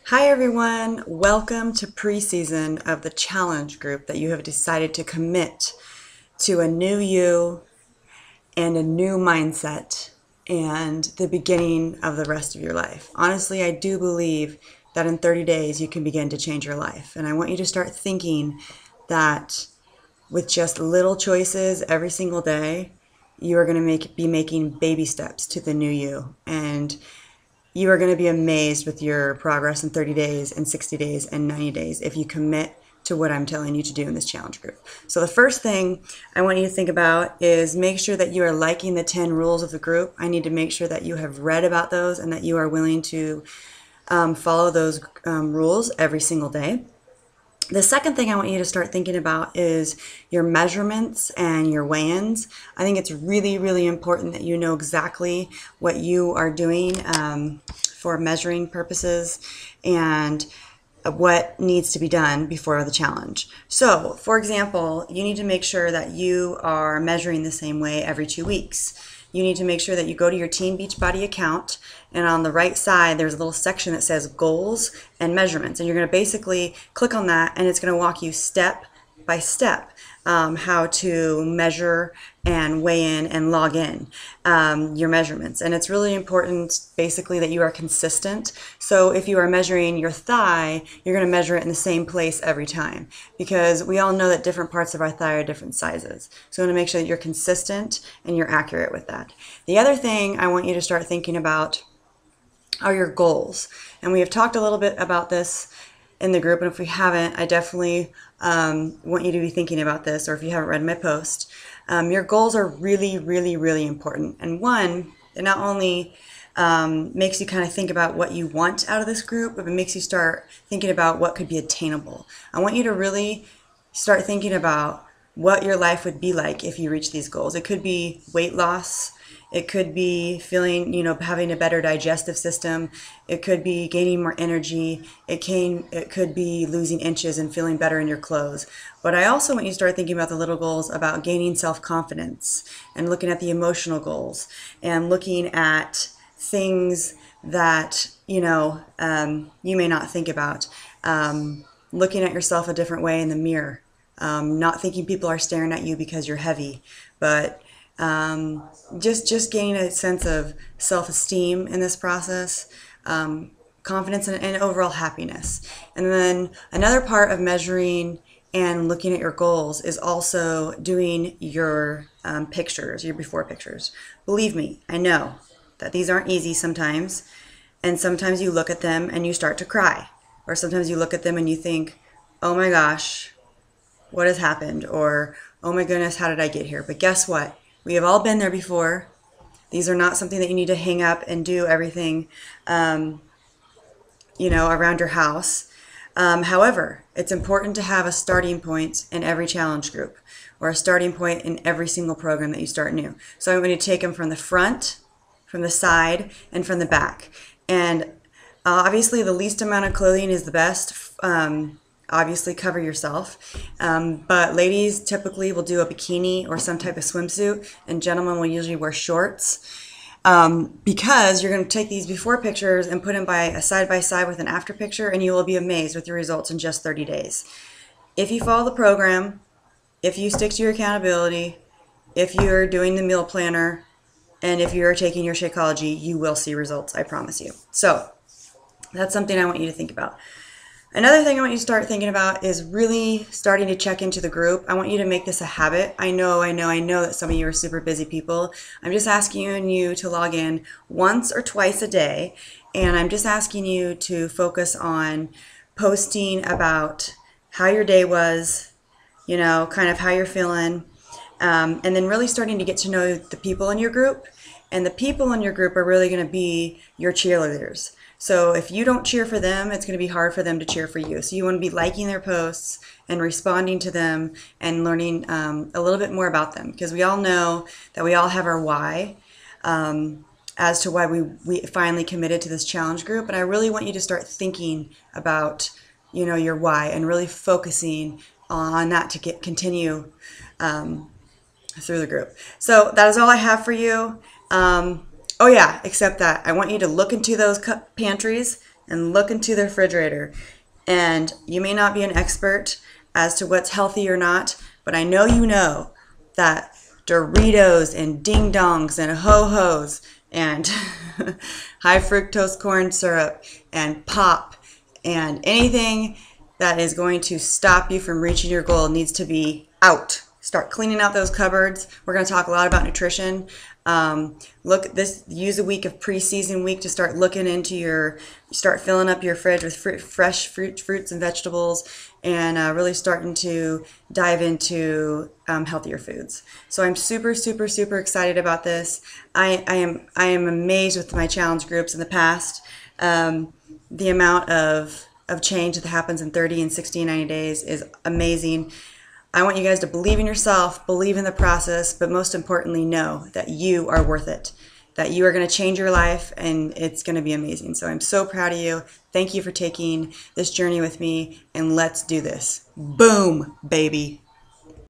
Hi everyone, welcome to preseason of the challenge group that you have decided to commit to a new you and a new mindset and the beginning of the rest of your life. Honestly, I do believe that in 30 days you can begin to change your life. And I want you to start thinking that with just little choices every single day, you are going to be making baby steps to the new you. And you are going to be amazed with your progress in 30 days and 60 days and 90 days if you commit to what I'm telling you to do in this challenge group. So the first thing I want you to think about is make sure that you are liking the 10 rules of the group. I need to make sure that you have read about those and that you are willing to follow those rules every single day. The second thing I want you to start thinking about is your measurements and your weigh-ins. I think it's really, really important that you know exactly what you are doing for measuring purposes and what needs to be done before the challenge. So, for example, you need to make sure that you are measuring the same way every 2 weeks. You need to make sure that you go to your Teen Beachbody account, and on the right side there's a little section that says goals and measurements, and you're going to basically click on that and it's going to walk you step by step how to measure and weigh in and log in your measurements. And it's really important basically that you are consistent. So if you are measuring your thigh, you're going to measure it in the same place every time, because we all know that different parts of our thigh are different sizes. So you want to make sure that you're consistent and you're accurate with that. The other thing I want you to start thinking about are your goals. And we have talked a little bit about this in the group, and if we haven't, I definitely want you to be thinking about this, or if you haven't read my post. Your goals are really, really, really important. And one, it not only makes you kind of think about what you want out of this group, but it makes you start thinking about what could be attainable. I want you to really start thinking about what your life would be like if you reach these goals. It could be weight loss. It could be feeling, having a better digestive system. It could be gaining more energy. It could be losing inches and feeling better in your clothes. But I also want you to start thinking about the little goals about gaining self-confidence, and looking at the emotional goals, and looking at things that, you may not think about. Looking at yourself a different way in the mirror. Not thinking people are staring at you because you're heavy, but just gaining a sense of self-esteem in this process, confidence, and overall happiness. And then another part of measuring and looking at your goals is also doing your pictures, your before pictures. Believe me, I know that these aren't easy sometimes, and sometimes you look at them and you start to cry, or sometimes you look at them and you think, oh my gosh, what has happened? Or, oh my goodness, how did I get here? But guess what? We have all been there before. These are not something that you need to hang up and do everything, around your house. However, it's important to have a starting point in every challenge group, or a starting point in every single program that you start new. So I'm going to take them from the front, from the side, and from the back. And obviously the least amount of clothing is the best. Obviously cover yourself, but ladies typically will do a bikini or some type of swimsuit, and gentlemen will usually wear shorts, because you're going to take these before pictures and put them side by side with an after picture, and you will be amazed with your results in just 30 days. If you follow the program, if you stick to your accountability, if you're doing the meal planner, and if you're taking your Shakeology, you will see results, I promise you. So that's something I want you to think about. Another thing I want you to start thinking about is really starting to check into the group. I want you to make this a habit. I know that some of you are super busy people. I'm just asking you to log in once or twice a day, and I'm just asking you to focus on posting about how your day was, kind of how you're feeling, and then really starting to get to know the people in your group. And the people in your group are really going to be your cheerleaders. So if you don't cheer for them, it's going to be hard for them to cheer for you. So you want to be liking their posts and responding to them and learning a little bit more about them, because we all know that we all have our why as to why we finally committed to this challenge group. And I really want you to start thinking about, your why, and really focusing on that to continue through the group. So that is all I have for you. Oh yeah, except that I want you to look into those pantries and look into the refrigerator. And you may not be an expert as to what's healthy or not, but I know you know that Doritos and Ding Dongs and Ho-Hos and high fructose corn syrup and pop and anything that is going to stop you from reaching your goal needs to be out. Start cleaning out those cupboards. We're going to talk a lot about nutrition. Use a week of preseason week to start looking into start filling up your fridge with fresh fruits and vegetables, and really starting to dive into healthier foods. So I'm super, super, super excited about this. I am amazed with my challenge groups in the past. The amount of change that happens in 30 and 60 and 90 days is amazing. I want you guys to believe in yourself, believe in the process, but most importantly, know that you are worth it, that you are going to change your life, and it's going to be amazing. So I'm so proud of you. Thank you for taking this journey with me, and let's do this. Boom, baby.